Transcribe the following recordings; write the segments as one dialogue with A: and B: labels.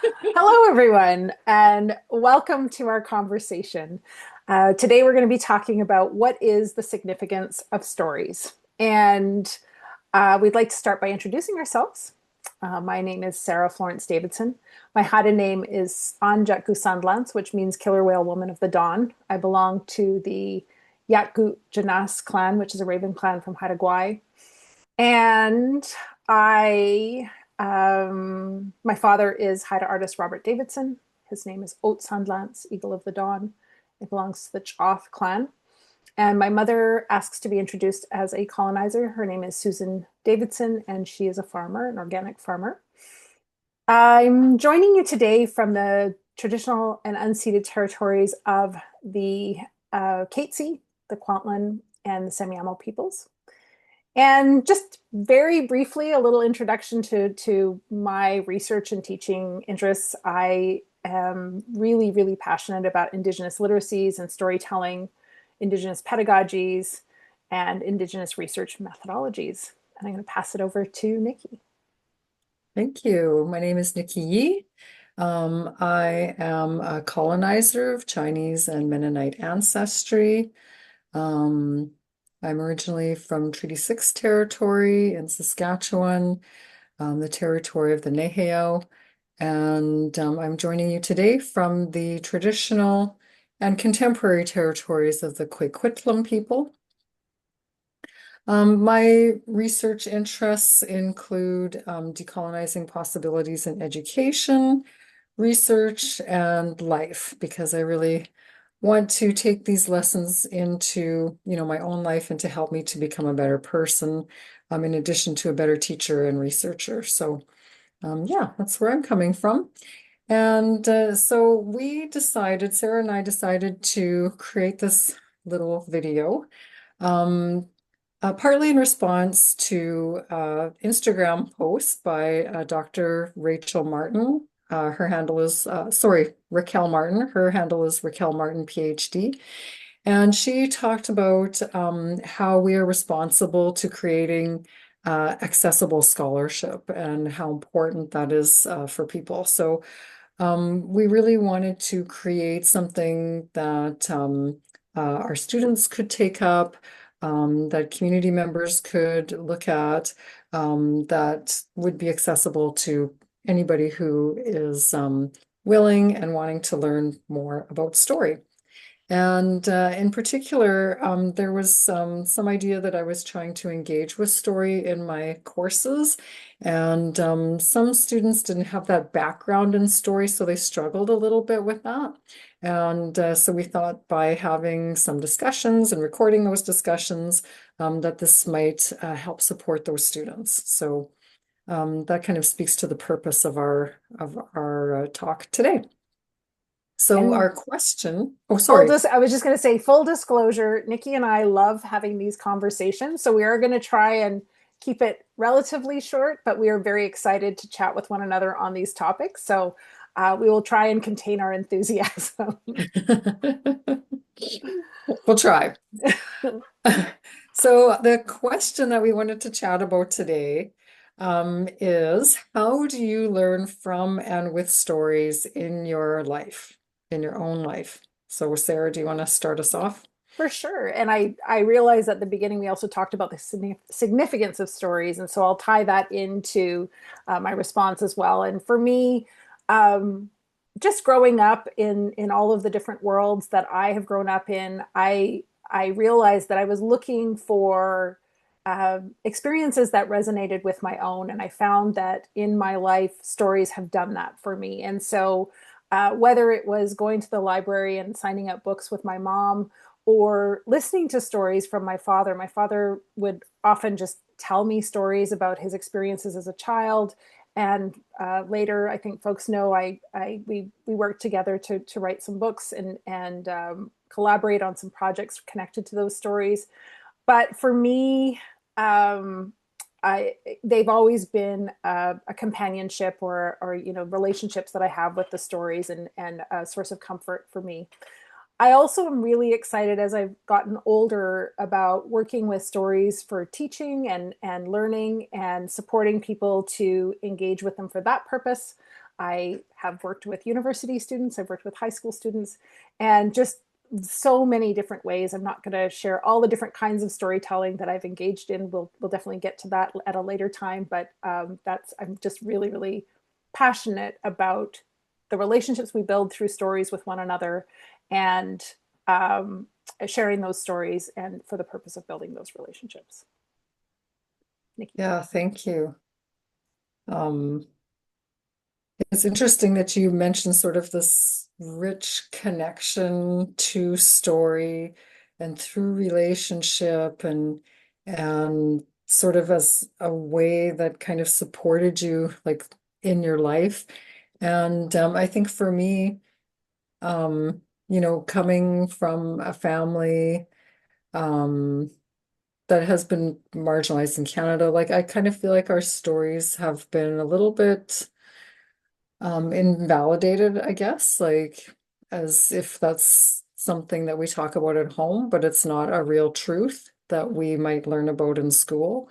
A: Hello, everyone, and welcome to our conversation. Today, we're going to be talking about what is the significance of stories. And we'd like to start by introducing ourselves. My name is Sarah Florence Davidson. My Haida name is Anjatku Sandlans, which means Killer Whale Woman of the Dawn. I belong to the Yatgut Janas clan, which is a raven clan from Haida Gwaii. And my father is Haida artist Robert Davidson. His name is Oat Sandlance, Eagle of the Dawn. It belongs to the Choth clan. And my mother asks to be introduced as a colonizer. Her name is Susan Davidson, and she is a farmer, an organic farmer. I'm joining you today from the traditional and unceded territories of the Katzie, the Kwantlen, and the Semiahmoo peoples. And just very briefly, a little introduction to my research and teaching interests. I am really, really passionate about Indigenous literacies and storytelling, Indigenous pedagogies, and Indigenous research methodologies. And I'm going to pass it over to Nikki.
B: Thank you. My name is Nikki Yi. I am a colonizer of Chinese and Mennonite ancestry. Um, I'm originally from Treaty 6 territory in Saskatchewan, the territory of the Neheo, and I'm joining you today from the traditional and contemporary territories of the Kwikwetlem people. My research interests include decolonizing possibilities in education, research, and life, because I really want to take these lessons into, my own life and to help me to become a better person, in addition to a better teacher and researcher. So, yeah, that's where I'm coming from. And so Sarah and I decided to create this little video. Um, Partly in response to Instagram post by Dr. Rachel Martin. Her handle is, Raquel Martin. Her handle is Raquel Martin, PhD. And she talked about how we are responsible to creating accessible scholarship and how important that is for people. So we really wanted to create something that our students could take up, that community members could look at, that would be accessible to anybody who is willing and wanting to learn more about story. And in particular, there was some idea that I was trying to engage with story in my courses, and some students didn't have that background in story, so they struggled a little bit with that. And so we thought by having some discussions and recording those discussions, that this might help support those students. So that kind of speaks to the purpose of our talk today. So
A: And
B: our question, oh, sorry.
A: I was just going to say, full disclosure, Nikki and I love having these conversations. So we are going to try and keep it relatively short, but we are very excited to chat with one another on these topics. So we will try and contain our enthusiasm.
B: We'll try. So the question that we wanted to chat about today is how do you learn from and with stories in your life, in your own life? So Sarah, do you want to start us off?
A: For sure. And I realized at the beginning we also talked about the significance of stories. And so I'll tie that into my response as well. And for me, um, just growing up in all of the different worlds that I have grown up in, I realized that I was looking for experiences that resonated with my own. And I found that in my life, stories have done that for me. And so whether it was going to the library and signing up books with my mom, or listening to stories from my father. My father would often just tell me stories about his experiences as a child. And later, I think folks know we worked together to write some books and collaborate on some projects connected to those stories. But for me, um, they've always been a companionship or relationships that I have with the stories and a source of comfort for me. I also am really excited as I've gotten older about working with stories for teaching and learning and supporting people to engage with them for that purpose. I have worked with university students, I've worked with high school students, and just so many different ways. I'm not going to share all the different kinds of storytelling that I've engaged in. We'll definitely get to that at a later time, but I'm just really, really passionate about the relationships we build through stories with one another, and um, sharing those stories, and for the purpose of building those relationships. Nikki.
B: Yeah, thank you. Um, it's interesting that you mentioned sort of this rich connection to story and through relationship and sort of as a way that kind of supported you like in your life. And I think for me, coming from a family um that has been marginalized in Canada, like I kind of feel like our stories have been a little bit invalidated, I guess, like as if that's something that we talk about at home, but it's not a real truth that we might learn about in school.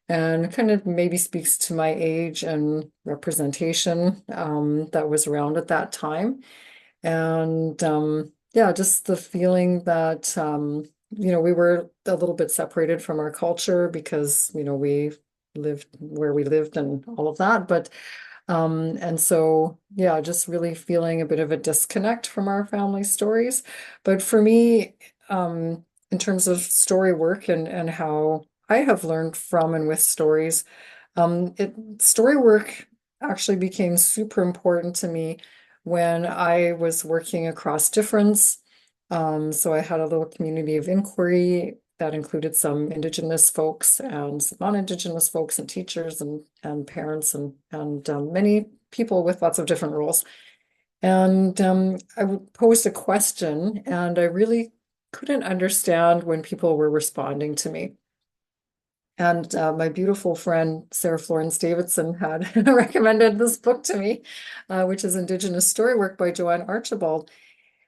B: And kind of maybe speaks to my age and representation that was around at that time. And yeah, just the feeling that we were a little bit separated from our culture because, we lived where we lived and all of that. But and so, yeah, just really feeling a bit of a disconnect from our family stories. But for me, in terms of story work and how I have learned from and with stories, story work actually became super important to me when I was working across difference. So I had a little community of inquiry that included some Indigenous folks and some non-Indigenous folks and teachers and parents and many people with lots of different roles. And posed a question, and I really couldn't understand when people were responding to me. And my beautiful friend, Sarah Florence Davidson, had recommended this book to me, which is Indigenous Story Work by Joanne Archibald.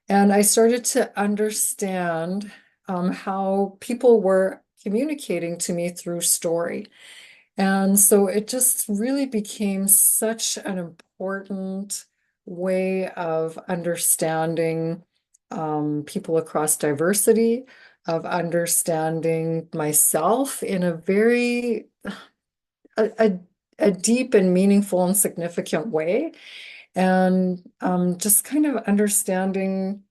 B: And I started to understand how people were communicating to me through story. And so it just really became such an important way of understanding people across diversity, of understanding myself in a very a, a, a deep and meaningful and significant way, and just kind of understanding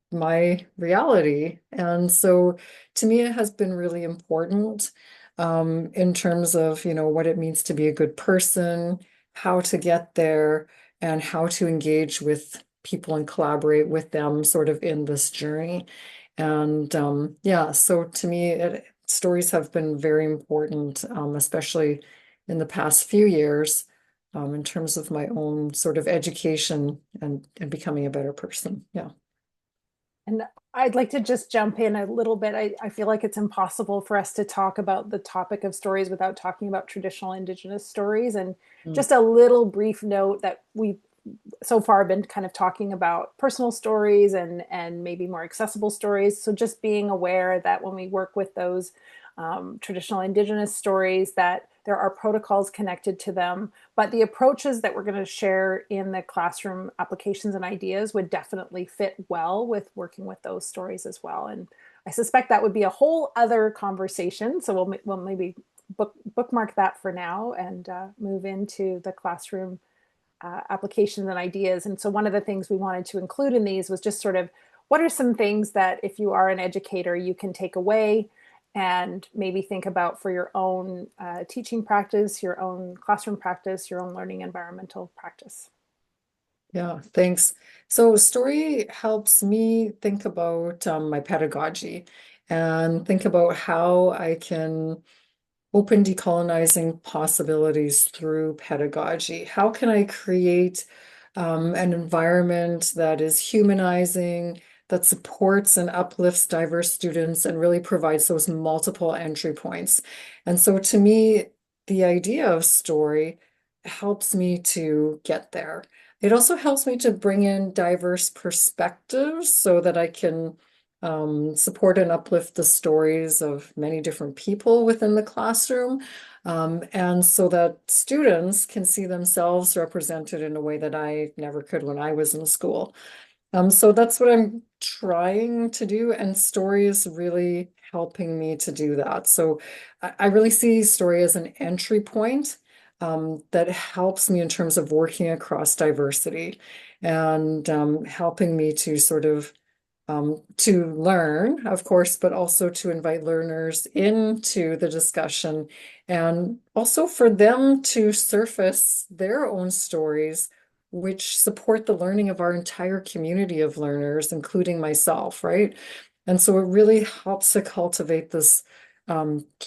B: my reality. And so to me, it has been really important in terms of, what it means to be a good person, how to get there, and how to engage with people and collaborate with them sort of in this journey. And yeah, so to me, stories have been very important, especially in the past few years, in terms of my own sort of education and becoming a better person. Yeah.
A: And I'd like to just jump in a little bit. I feel like it's impossible for us to talk about the topic of stories without talking about traditional Indigenous stories. And
B: Mm.
A: just a little brief note that we've so far been kind of talking about personal stories and maybe more accessible stories. So just being aware that when we work with those traditional Indigenous stories, that there are protocols connected to them, but the approaches that we're going to share in the classroom applications and ideas would definitely fit well with working with those stories as well. And I suspect that would be a whole other conversation. So we'll maybe bookmark that for now and move into the classroom applications and ideas. And so one of the things we wanted to include in these was just sort of what are some things that if you are an educator, you can take away and maybe think about for your own teaching practice, your own classroom practice, your own learning environmental practice.
B: Yeah, thanks. So story helps me think about my pedagogy and think about how I can open decolonizing possibilities through pedagogy. How can I create an environment that is humanizing, that supports and uplifts diverse students and really provides those multiple entry points? And so to me, the idea of story helps me to get there. It also helps me to bring in diverse perspectives so that I can support and uplift the stories of many different people within the classroom, and so that students can see themselves represented in a way that I never could when I was in school. So that's what I'm trying to do, and story is really helping me to do that. So I really see story as an entry point that helps me in terms of working across diversity and helping me to sort of to learn, of course, but also to invite learners into the discussion and also for them to surface their own stories, which support the learning of our entire community of learners, including myself, right? And so it really helps to cultivate this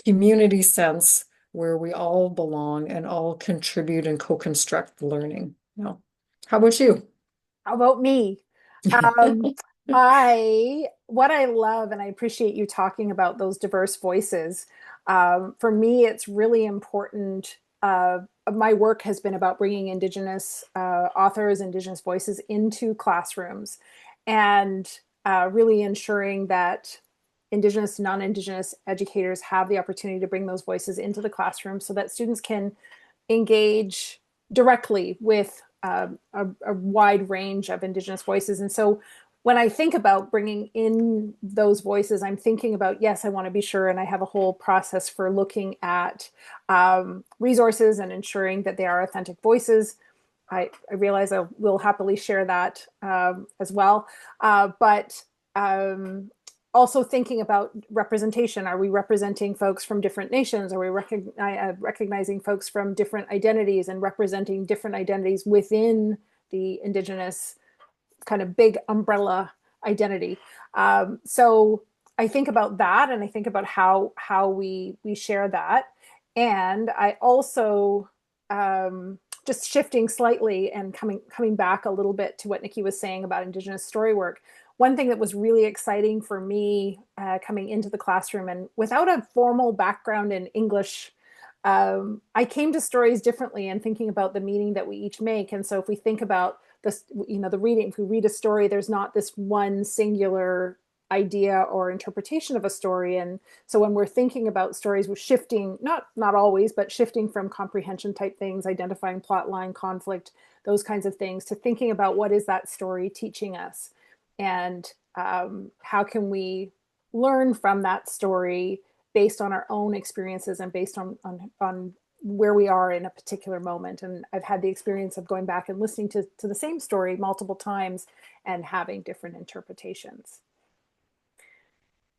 B: community sense where we all belong and all contribute and co-construct learning. Yeah. How about you?
A: How about me? Um, what I love, and I appreciate you talking about those diverse voices. For me, it's really important. My work has been about bringing Indigenous authors, Indigenous voices into classrooms, and really ensuring that Indigenous, non-Indigenous educators have the opportunity to bring those voices into the classroom so that students can engage directly with a wide range of Indigenous voices. And so when I think about bringing in those voices, I'm thinking about, yes, I want to be sure, and I have a whole process for looking at resources and ensuring that they are authentic voices. I realize I will happily share that as well. But also thinking about representation. Are we representing folks from different nations? Are we recognizing folks from different identities and representing different identities within the Indigenous kind of big umbrella identity? So I think about that, and I think about how we share that, and I also just shifting slightly and coming back a little bit to what Nikki was saying about Indigenous story work. One thing that was really exciting for me coming into the classroom, and without a formal background in English, I came to stories differently and thinking about the meaning that we each make. And so if we think about this, the reading, if we read a story, there's not this one singular idea or interpretation of a story. And so when we're thinking about stories, we're shifting, not always, but shifting from comprehension type things, identifying plot line, conflict, those kinds of things, to thinking about what is that story teaching us, and how can we learn from that story based on our own experiences and based on where we are in a particular moment. And I've had the experience of going back and listening to the same story multiple times and having different interpretations.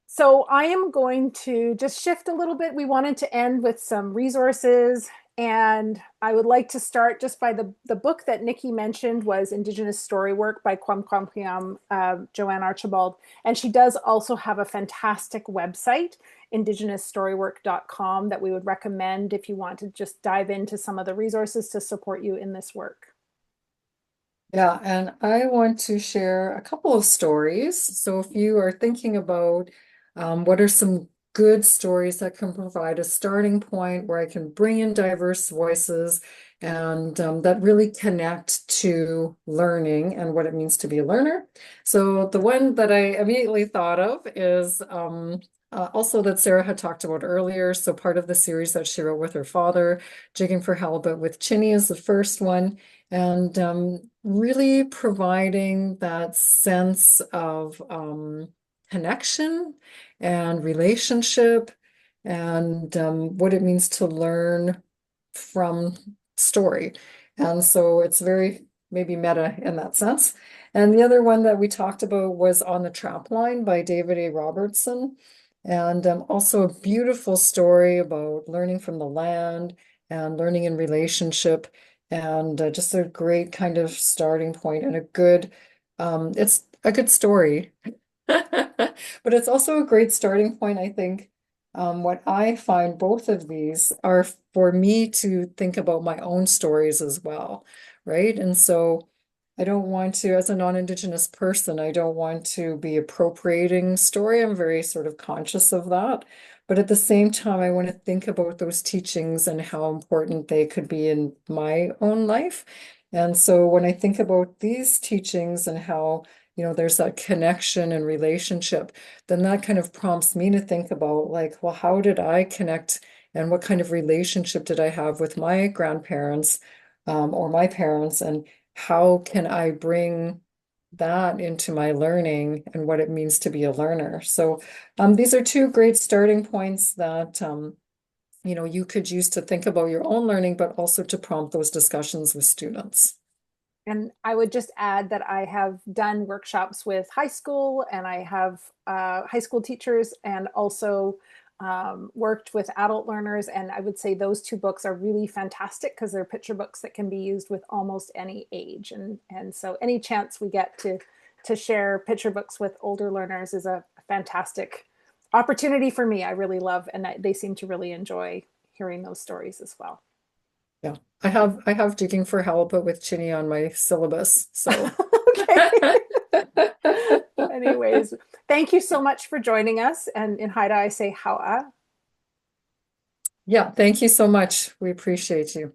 A: So I am going to just shift a little bit. We wanted to end with some resources, and I would like to start just by the book that Nikki mentioned was Indigenous Story Work by Kwamkwampiam, Joanne Archibald. And she does also have a fantastic website, indigenousstorywork.com, that we would recommend if you want to just dive into some of the resources to support you in this work.
B: Yeah, and I want to share a couple of stories. So if you are thinking about what are some good stories that can provide a starting point where I can bring in diverse voices and that really connect to learning and what it means to be a learner. So the one that I immediately thought of is also that Sara had talked about earlier. So part of the series that she wrote with her father, Jigging for Halibut with Tsinii is the first one. And really providing that sense of connection and relationship and what it means to learn from story. And so it's very maybe meta in that sense. And the other one that we talked about was On the Trapline by David A. Robertson. And also a beautiful story about learning from the land and learning in relationship, and just a great kind of starting point and a good, it's a good story, but it's also a great starting point, I think. What I find both of these are for me to think about my own stories as well, right? And so I don't want to, as a non-Indigenous person, I don't want to be appropriating story. I'm very sort of conscious of that. But at the same time, I want to think about those teachings and how important they could be in my own life. And so when I think about these teachings and how, there's that connection and relationship, then that kind of prompts me to think about like, well, how did I connect and what kind of relationship did I have with my grandparents or my parents, and how can I bring that into my learning and what it means to be a learner. So these are two great starting points that you could use to think about your own learning, but also to prompt those discussions with students.
A: And I would just add that I have done workshops with high school, and I have high school teachers, and also worked with adult learners. And I would say those two books are really fantastic because they're picture books that can be used with almost any age. And so any chance we get to share picture books with older learners is a fantastic opportunity for me. I really love, and they seem to really enjoy hearing those stories as well.
B: Yeah, I have Jigging for Halibut with Tsinii on my syllabus. So
A: Okay. Anyways, thank you so much for joining us. And in Haida, I say ha'a.
B: yeah, thank you so much. We appreciate you.